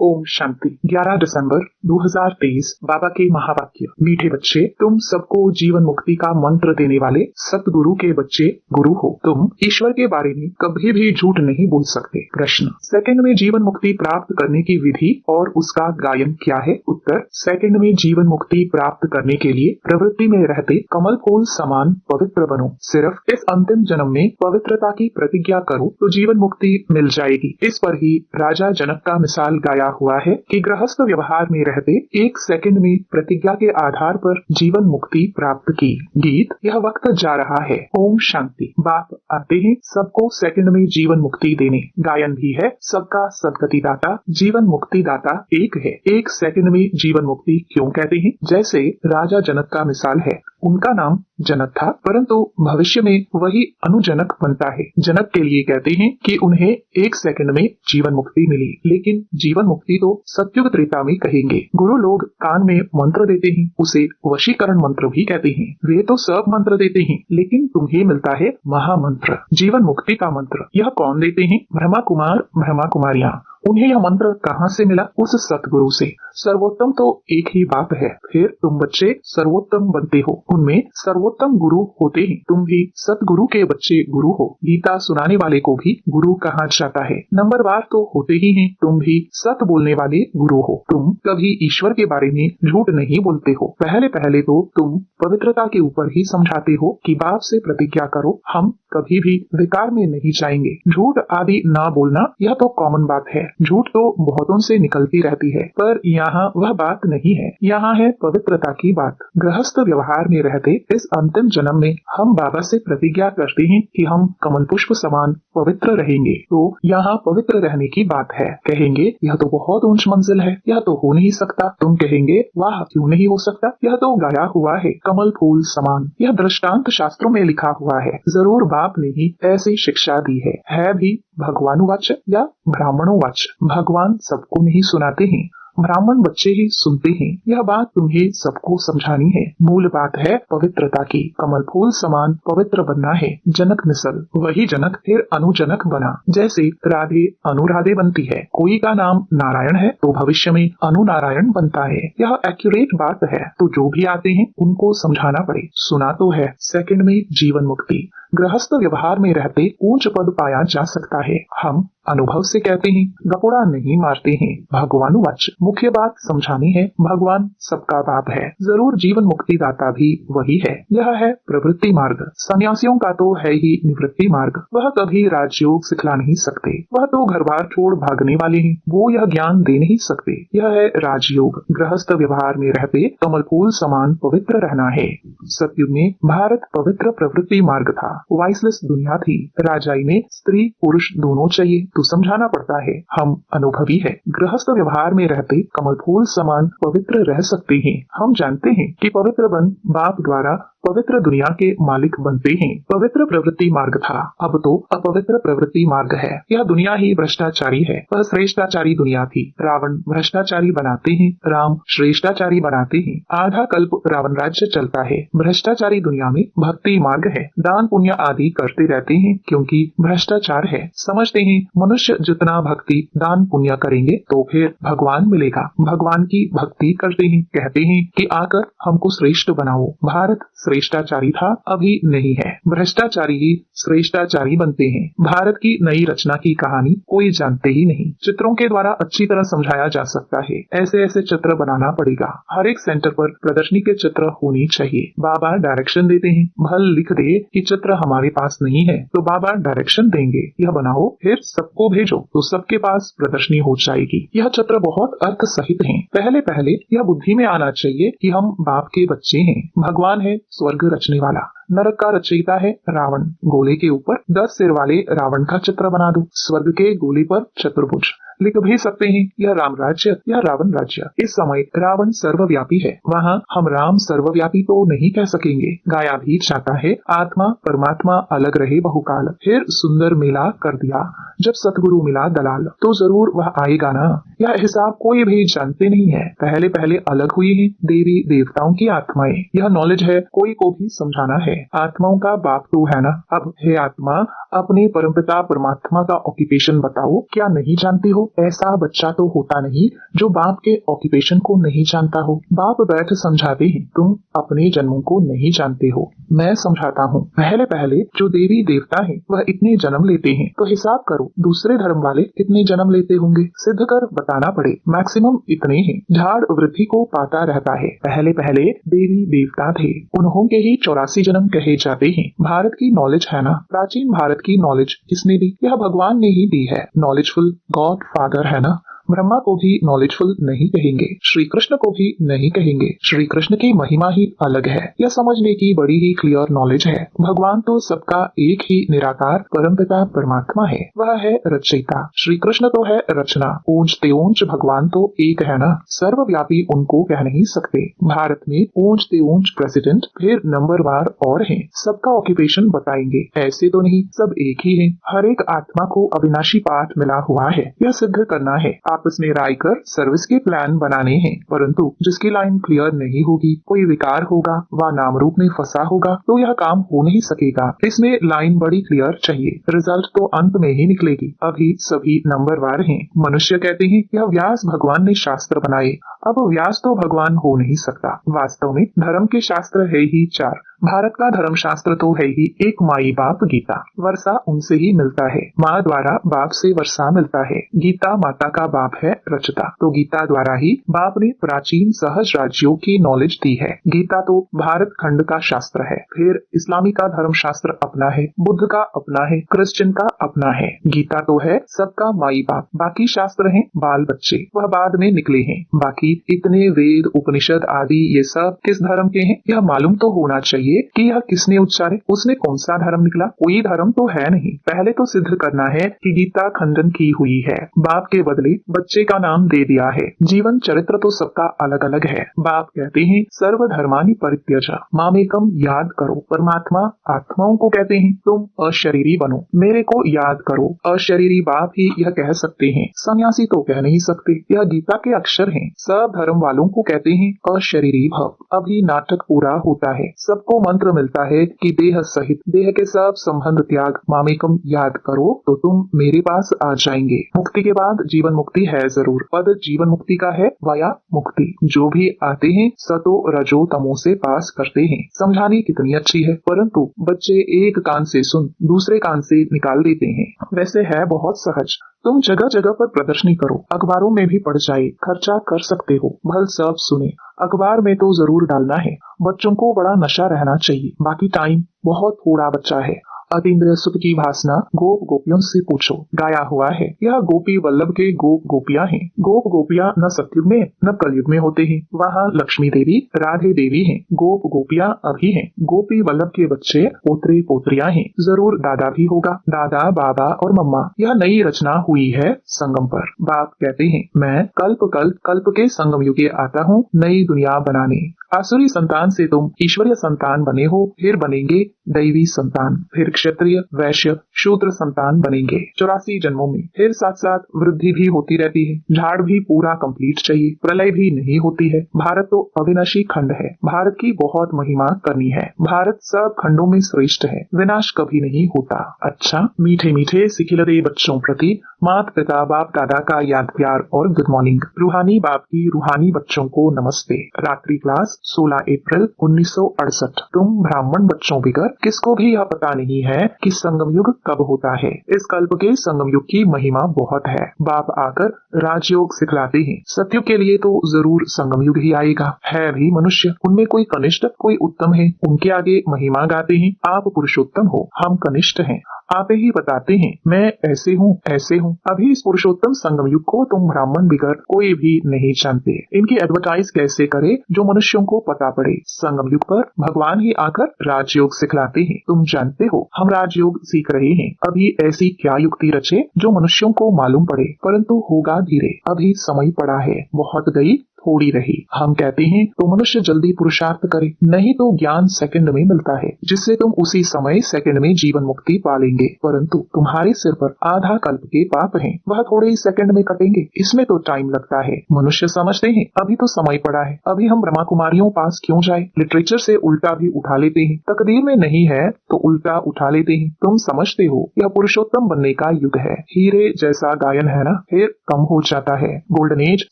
ओम शांति। 11 दिसंबर 2023। बाबा के महावाक्य। मीठे बच्चे, तुम सबको जीवन मुक्ति का मंत्र देने वाले सतगुरु के बच्चे गुरु हो। तुम ईश्वर के बारे में कभी भी झूठ नहीं बोल सकते। प्रश्न, सेकंड में जीवन मुक्ति प्राप्त करने की विधि और उसका गायन क्या है? उत्तर, सेकंड में जीवन मुक्ति प्राप्त करने के लिए प्रवृत्ति में रहते कमल फूल समान पवित्र बनो। सिर्फ इस अंतिम जन्म में पवित्रता की प्रतिज्ञा करो तो जीवन मुक्ति मिल जाएगी। इस पर ही राजा जनक का मिसाल गाया हुआ है कि गृहस्थ व्यवहार में रहते 1 सेकंड में प्रतिज्ञा के आधार पर जीवन मुक्ति प्राप्त की। गीत, यह वक्त जा रहा है। ओम शांति। बाप आते हैं सबको सेकंड में जीवन मुक्ति देने। गायन भी है, सबका सदगति दाता जीवन मुक्ति दाता एक है। 1 सेकंड में जीवन मुक्ति क्यों कहते हैं? जैसे राजा जनक का मिसाल है, उनका नाम जनक था, परंतु भविष्य में वही अनुजनक बनता है। जनक के लिए कहते हैं कि उन्हें 1 सेकंड में जीवन मुक्ति मिली, लेकिन जीवन मुक्ति तो सत्युग त्रेता में कहेंगे। गुरु लोग कान में मंत्र देते हैं, उसे वशीकरण मंत्र भी कहते हैं। वे तो सब मंत्र देते हैं, लेकिन तुम्हें मिलता है महामंत्र, जीवन मुक्ति का मंत्र। यह कौन देते हैं? ब्रह्मा कुमार, ब्रह्मा कुमारियां। उन्हें यह मंत्र कहाँ से मिला? उस सतगुरु से। सर्वोत्तम तो एक ही बात है, फिर तुम बच्चे सर्वोत्तम बनते हो, उनमें सर्वोत्तम गुरु होते हैं। तुम भी सतगुरु के बच्चे गुरु हो। गीता सुनाने वाले को भी गुरु कहा जाता है। नंबरवार तो होते ही हैं, तुम भी सत बोलने वाले गुरु हो। तुम कभी ईश्वर के बारे में झूठ नहीं बोलते हो। पहले पहले तो तुम पवित्रता के ऊपर ही समझाते हो कि बाप से प्रतिज्ञा करो, हम कभी भी विकार में नहीं जाएंगे। झूठ आदि ना बोलना यह तो कॉमन बात है। झूठ तो बहुतों से निकलती रहती है, पर यहाँ वह बात नहीं है। यहाँ है पवित्रता की बात। गृहस्थ व्यवहार में रहते इस अंतिम जन्म में हम बाबा से प्रतिज्ञा करते हैं कि हम कमल पुष्प समान पवित्र रहेंगे। तो यहाँ पवित्र रहने की बात है। कहेंगे यह तो बहुत ऊंच मंजिल है, यह तो हो नहीं सकता। तुम कहेंगे वाह, क्यों नहीं हो सकता? यह तो गाया हुआ है, कमल फूल समान। यह दृष्टांत शास्त्रों में लिखा हुआ है। जरूर बाप ने ही ऐसी शिक्षा दी है भी भगवानुवाच या ब्राह्मणोवाच। भगवान सबको नहीं सुनाते हैं, ब्राह्मण बच्चे ही सुनते हैं। यह बात तुम्हें सबको समझानी है। मूल बात है पवित्रता की। कमल फूल समान पवित्र बनना है। जनक मिसल, वही जनक फिर अनुजनक बना। जैसे राधे अनुराधे बनती है, कोई का नाम नारायण है तो भविष्य में अनु नारायण बनता है। यह एक्यूरेट बात है, तो जो भी आते हैं उनको समझाना पड़े। सुना तो है सेकंड में जीवन मुक्ति। गृहस्थ व्यवहार में रहते ऊंच पद पाया जा सकता है। हम अनुभव से कहते हैं, गपोड़ा नहीं मारते हैं। भगवानुवाच। मुख्य बात समझानी है, भगवान सबका बाप है। जरूर जीवन मुक्ति दाता भी वही है। यह है प्रवृत्ति मार्ग। सन्यासियों का तो है ही निवृत्ति मार्ग। वह कभी राजयोग सिखला नहीं सकते, वह तो घर बार छोड़ भागने वाले हैं, वो यह ज्ञान दे नहीं सकते। यह है राजयोग। गृहस्थ व्यवहार में रहते कमल फूल समान पवित्र रहना है। सतयुग में भारत पवित्र प्रवृत्ति मार्ग था। वाइसलेस दुनिया थी। राजाई में स्त्री पुरुष दोनों चाहिए, तो समझाना पड़ता है। हम अनुभवी है। गृहस्थ व्यवहार में रहते कमल फूल समान पवित्र रह सकते हैं। हम जानते हैं कि पवित्र बन बाप द्वारा पवित्र दुनिया के मालिक बनते हैं। पवित्र प्रवृत्ति मार्ग था, अब तो अपवित्र प्रवृत्ति मार्ग है। यह दुनिया ही भ्रष्टाचारी है। वह श्रेष्ठाचारी दुनिया थी। रावण भ्रष्टाचारी बनाते हैं, राम श्रेष्ठाचारी बनाते हैं। आधा कल्प रावण राज्य चलता है। भ्रष्टाचारी दुनिया में भक्ति मार्ग है। दान पुण्य आदि करते रहते हैं, क्योंकि भ्रष्टाचार है। समझते हैं मनुष्य जितना भक्ति दान पुण्य करेंगे तो फिर भगवान मिलेगा। भगवान की भक्ति करते हैं, कहते हैं कि आकर हमको श्रेष्ठ बनाओ। भारत श्रेष्ठाचारी था, अभी नहीं है। भ्रष्टाचारी ही श्रेष्ठाचारी बनते हैं। भारत की नई रचना की कहानी कोई जानते ही नहीं। चित्रों के द्वारा अच्छी तरह समझाया जा सकता है। ऐसे ऐसे चित्र बनाना पड़ेगा। हर एक सेंटर पर प्रदर्शनी के चित्र होनी चाहिए। बाबा डायरेक्शन देते हैं। भल लिख दे कि चित्र हमारे पास नहीं है, तो बाबा डायरेक्शन देंगे, यह बनाओ, फिर सबको भेजो, तो सबके पास प्रदर्शनी हो जाएगी। यह चित्र बहुत अर्थ सहित हैं। पहले पहले यह बुद्धि में आना चाहिए कि हम बाप के बच्चे हैं। भगवान है स्वर्ग रचने वाला। नरक का रचयिता है रावण। गोले के ऊपर 10 सिर वाले रावण का चित्र बना दो। स्वर्ग के गोले पर चतुर्भुज लिख भी सकते हैं, यह राम राज्य या रावण राज्य। इस समय रावण सर्वव्यापी है, वहाँ हम राम सर्वव्यापी तो नहीं कह सकेंगे। गाया भी जाता है, आत्मा परमात्मा अलग रहे बहुकाल। फिर सुंदर मेला कर दिया। जब सतगुरु मिला दलाल, तो जरूर वह आएगा ना। यह हिसाब कोई भी जानते नहीं है। पहले पहले अलग हुई है देवी देवताओं की आत्माएं। यह नॉलेज है, कोई को भी समझाना है। आत्माओं का बाप तू है ना। अब हे आत्मा, अपने परमपिता परमात्मा का ऑक्यूपेशन बताओ, क्या नहीं जानती हो? ऐसा बच्चा तो होता नहीं जो बाप के ऑक्यूपेशन को नहीं जानता हो। बाप बैठ समझाते हैं, तुम अपने जन्मों को नहीं जानते हो, मैं समझाता हूँ। पहले पहले जो देवी देवता है वह इतने जन्म लेते हैं, तो हिसाब करो दूसरे धर्म वाले कितने जन्म लेते होंगे। सिद्ध कर बताना पड़े, मैक्सिमम इतने हैं। झाड़ वृद्धि को पाता रहता है। पहले पहले देवी देवता थे, उन्हों के ही 84 जन्म कहे जाते हैं। भारत की नॉलेज है ना, प्राचीन भारत की नॉलेज किसने दी? यह भगवान ने ही दी है। नॉलेजफुल गॉड फादर है ना। ब्रह्मा को भी नॉलेजफुल नहीं कहेंगे, श्री कृष्ण को भी नहीं कहेंगे। श्री कृष्ण की महिमा ही अलग है, यह समझने की बड़ी ही क्लियर नॉलेज है। भगवान तो सबका एक ही निराकार परमपिता परमात्मा है, वह है रचयिता। श्री कृष्ण तो है रचना। ऊंच तेऊंच भगवान तो एक है ना, सर्वव्यापी उनको कह नहीं सकते। भारत में ऊंच तेऊंच प्रेसिडेंट फिर नंबरवार और हैं, सबका ऑक्यूपेशन बताएंगे, ऐसे तो नहीं सब एक ही है। हर एक आत्मा को अविनाशी पाठ मिला हुआ है, यह सिद्ध करना है। आपस में राय कर सर्विस के प्लान बनाने हैं, परंतु जिसकी लाइन क्लियर नहीं होगी, कोई विकार होगा व नाम रूप में फंसा होगा, तो यह काम हो नहीं सकेगा। इसमें लाइन बड़ी क्लियर चाहिए, रिजल्ट तो अंत में ही निकलेगी। अभी सभी नंबरवार हैं। मनुष्य कहते हैं यह व्यास भगवान ने शास्त्र बनाए। अब व्यास तो भगवान हो नहीं सकता। वास्तव में धर्म के शास्त्र है ही 4। भारत का धर्म शास्त्र तो है ही एक, माई बाप गीता। वर्षा उनसे ही मिलता है, माँ द्वारा बाप से वर्षा मिलता है। गीता माता का बाप है रचता, तो गीता द्वारा ही बाप ने प्राचीन सहज राज्यों की नॉलेज दी है। गीता तो भारत खंड का शास्त्र है। फिर इस्लामी का धर्म शास्त्र अपना है, बुद्ध का अपना है, क्रिश्चियन का अपना है। गीता तो है सबका माई बाप, बाकी शास्त्र हैं बाल बच्चे, वह बाद में निकले हैं। बाकी इतने वेद उपनिषद आदि ये सब किस धर्म के हैं, यह मालूम तो होना चाहिए कि यह किसने उच्चारे, उसने कौन सा धर्म निकला। कोई धर्म तो है नहीं। पहले तो सिद्ध करना है कि गीता खंडन की हुई है, बाप के बदले बच्चे का नाम दे दिया है। जीवन चरित्र तो सबका अलग अलग है। बाप कहते हैं सर्व धर्मानि परित्यज मामेकम याद करो। परमात्मा आत्माओं को कहते हैं तुम अशरीरी बनो, मेरे को याद करो। अशरीरी बाप ही यह कह सकते हैं, सन्यासी तो कह नहीं सकते। यह गीता के अक्षर हैं। सब धर्म वालों को कहते हैं अशरीरी भव। अभी नाटक पूरा होता है, सबको मंत्र मिलता है कि देह सहित देह के सब संबंध त्याग, मामेकम याद करो तो तुम मेरे पास आ जाएंगे। मुक्ति के बाद जीवन मुक्ति है जरूर, पद जीवन मुक्ति का है वाया मुक्ति। जो भी आते हैं सतो रजो तमो से पास करते हैं। समझाने कितनी अच्छी है, परंतु बच्चे एक कान से सुन दूसरे कान से निकाल देते हैं। वैसे है बहुत सहज। तुम जगह जगह पर प्रदर्शनी करो, अखबारों में भी पड़ जाए, खर्चा कर सकते हो, भल सब सुने। अखबार में तो जरूर डालना है। बच्चों को बड़ा नशा रहना चाहिए, बाकी टाइम बहुत थोड़ा बच्चा है। अतीन्द्रिय सुख की भासना गोप गोपियों से पूछो, गाया हुआ है। यह गोपी वल्लभ के गोप गोपियां हैं। गोप गोपियां न सतयुग में न कलयुग में होते हैं। वहाँ लक्ष्मी देवी राधे देवी हैं। गोप गोपियां अभी हैं। गोपी वल्लभ के बच्चे पोत्रे पोत्रियां हैं। जरूर दादा भी होगा, दादा बाबा और मम्मा। यह नई रचना हुई है संगम पर। बाप कहते हैं मैं कल्प के संगम युगे आता हूँ नई दुनिया बनाने। आसुरी संतान से तुम ईश्वरीय संतान बने हो, फिर बनेंगे दैवी संतान, फिर क्षत्रिय वैश्य शूद्र संतान बनेंगे 84 जन्मों में। फिर साथ साथ वृद्धि भी होती रहती है। झाड़ भी पूरा कंप्लीट चाहिए, प्रलय भी नहीं होती है। भारत तो अविनाशी खंड है, भारत की बहुत महिमा करनी है। भारत सब खंडों में श्रेष्ठ है, विनाश कभी नहीं होता। अच्छा मीठे मीठे सिखिलरे बच्चों प्रति माता पिता बाप दादा का याद प्यार और गुड मॉर्निंग। रूहानी बाप की रूहानी बच्चों को नमस्ते। रात्रि क्लास 16 अप्रैल 1968। तुम ब्राह्मण बच्चों बिगर किसको भी यह पता नहीं है कि संगम युग कब होता है। इस कल्प के संगम युग की महिमा बहुत है। बाप आकर राजयोग सिखलाते हैं। सतयुग के लिए तो जरूर संगम युग ही आएगा। है भी मनुष्य, उनमें कोई कनिष्ठ कोई उत्तम है, उनके आगे महिमा गाते हैं। आप पुरुषोत्तम हो, हम कनिष्ठ हैं। आप ही बताते हैं मैं ऐसे हूँ ऐसे हूँ। अभी इस पुरुषोत्तम संगम युग को तुम ब्राह्मण बिगर कोई भी नहीं जानते। इनकी एडवर्टाइज कैसे करे जो मनुष्यों को पता पड़े। संगम युग पर भगवान ही आकर राजयोग सिखलाते हैं। तुम जानते हो हम राजयोग सीख रहे हैं। अभी ऐसी क्या युक्ति रचे जो मनुष्यों को मालूम पड़े, परंतु होगा धीरे। अभी समय पड़ा है। बहुत गई थोड़ी रही। हम कहते हैं तो मनुष्य जल्दी पुरुषार्थ करे, नहीं तो ज्ञान सेकंड में मिलता है, जिससे तुम उसी समय सेकंड में जीवन मुक्ति पालेंगे। परंतु तुम्हारे सिर पर आधा कल्प के पाप हैं, वह थोड़े ही सेकंड में कटेंगे, इसमें तो टाइम लगता है। मनुष्य समझते हैं अभी तो समय पड़ा है, अभी हम ब्रह्मा कुमारियों पास क्यों जाए। लिटरेचर से उल्टा भी उठा लेते हैं, तकदीर में नहीं है तो उल्टा उठा लेते हैं। तुम समझते हो यह पुरुषोत्तम बनने का युग है। हीरे जैसा गायन है ना, फिर कम हो जाता है। गोल्डन एज,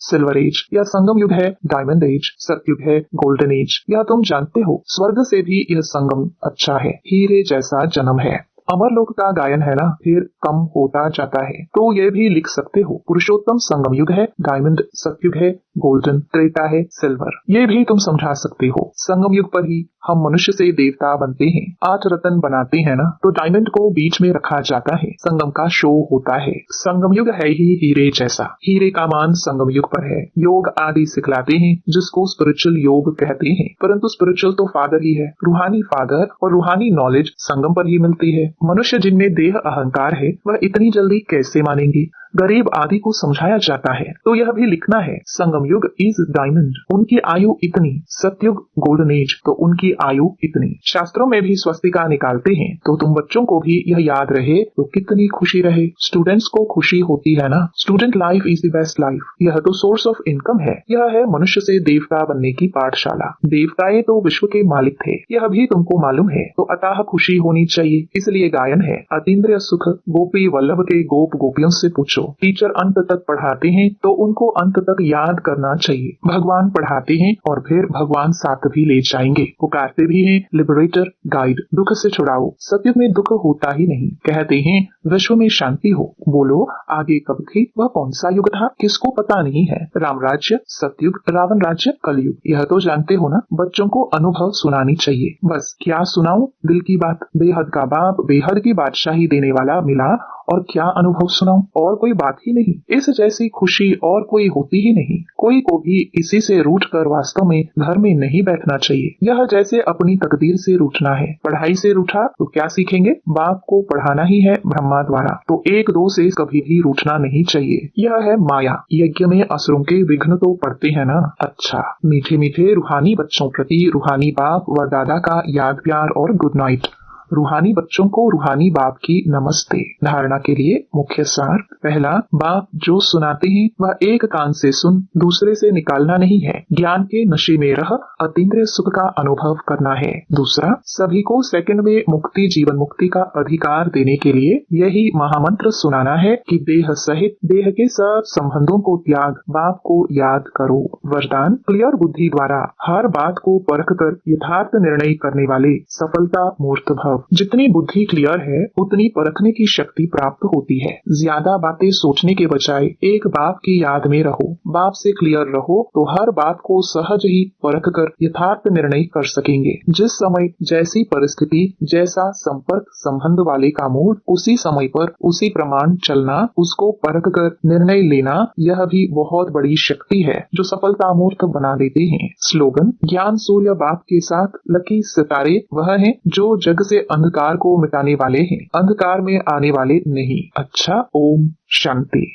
सिल्वर एज या संगम युग है, डायमंड एज, सतयुग है, गोल्डन एज। यह तुम जानते हो, स्वर्ग से भी यह संगम अच्छा है। हीरे जैसा जन्म है। अमरलोक का गायन है ना, फिर कम होता जाता है। तो ये भी लिख सकते हो, पुरुषोत्तम संगम युग है, डायमंड सतयुग है, गोल्डन त्रेता है, सिल्वर। ये भी तुम समझा सकते हो। संगम युग पर ही हम मनुष्य से देवता बनते हैं। 8 रत्न बनाते हैं ना, तो डायमंड को बीच में रखा जाता है, संगम का शो होता है। संगम युग है ही हीरे जैसा। हीरे का मान संगम युग पर है। योग आदि सिखलाते हैं, जिसको स्पिरिचुअल योग कहते हैं, परंतु स्पिरिचुअल तो फादर ही है। रूहानी फादर और रूहानी नॉलेज संगम पर ही मिलती है। मनुष्य जिनमें देह अहंकार है, वह इतनी जल्दी कैसे मानेंगे। गरीब आदि को समझाया जाता है, तो यह भी लिखना है, संगम युग इज डायमंड, उनकी आयु इतनी, सतयुग गोल्डन एज, तो उनकी आयु इतनी। शास्त्रों में भी स्वस्तिका निकालते हैं, तो तुम बच्चों को भी यह याद रहे तो कितनी खुशी रहे। स्टूडेंट्स को खुशी होती है ना। Student life is the best life. यह तो सोर्स ऑफ इनकम है। यह है मनुष्य से देवता बनने की पाठशाला। देवताएं तो विश्व के मालिक थे, यह भी तुमको मालूम है, तो अतः खुशी होनी चाहिए। इसलिए गायन है, अतीन्द्रिय सुख गोपी वल्लभ के गोप गोपियों से पूछो। टीचर अंत तक पढ़ाते हैं तो उनको अंत तक याद करना चाहिए। भगवान पढ़ाते हैं और फिर भगवान साथ भी ले जाएंगे। पुकारते भी हैं, लिबरेटर गाइड, दुख से छुड़ाओ। सतयुग में दुख होता ही नहीं। कहते हैं विश्व में शांति हो। बोलो आगे कब थी, वह कौन सा युग था, किसको पता नहीं है। राम राज्य सतयुग, रावण राज्य कलयुग, यह तो जानते हो ना। बच्चों को अनुभव सुनानी चाहिए। बस क्या सुनाऊं, दिल की बात। बेहद का बाप बेहद की बादशाही देने वाला मिला, और क्या अनुभव सुनाऊं, और कोई बात ही नहीं। इस जैसी खुशी और कोई होती ही नहीं। कोई को भी किसी से रूठ कर वास्तव में घर में नहीं बैठना चाहिए। यह जैसे अपनी तकदीर से रूठना है। पढ़ाई से रूठा तो क्या सीखेंगे। बाप को पढ़ाना ही है ब्रह्मा द्वारा, तो एक दो से कभी भी रूठना नहीं चाहिए। यह है माया। यज्ञ में असुरों के विघ्न तो पड़ते हैं ना। अच्छा, मीठे मीठे रूहानी बच्चों प्रति रूहानी बाप व दादा का याद प्यार और गुड नाइट। रूहानी बच्चों को रूहानी बाप की नमस्ते। धारणा के लिए मुख्य सार। पहला, बाप जो सुनाते हैं वह एक कान से सुन, दूसरे से निकालना नहीं है। ज्ञान के नशे में रह अतीन्द्रिय सुख का अनुभव करना है। दूसरा, सभी को सेकंड में मुक्ति जीवन मुक्ति का अधिकार देने के लिए यही महामंत्र सुनाना है कि देह सहित देह के सब संबंधों को त्याग, बाप को याद करो। वरदान, क्लियर बुद्धि द्वारा हर बात को परख कर यथार्थ निर्णय करने वाले सफलता मूर्त भव। जितनी बुद्धि क्लियर है उतनी परखने की शक्ति प्राप्त होती है। ज्यादा बातें सोचने के बजाय एक बाप की याद में रहो। बाप से क्लियर रहो तो हर बात को सहज ही परख कर यथार्थ निर्णय कर सकेंगे। जिस समय जैसी परिस्थिति, जैसा संपर्क संबंध वाले का मूड, उसी समय पर उसी प्रमाण चलना, उसको परख कर निर्णय लेना, यह भी बहुत बड़ी शक्ति है जो सफलता मूर्त बना देते हैं। स्लोगन, ज्ञान सूर्य बाप के साथ लकी सितारे वह हैं जो जग से अंधकार को मिटाने वाले हैं, अंधकार में आने वाले नहीं। अच्छा, ओम शांति।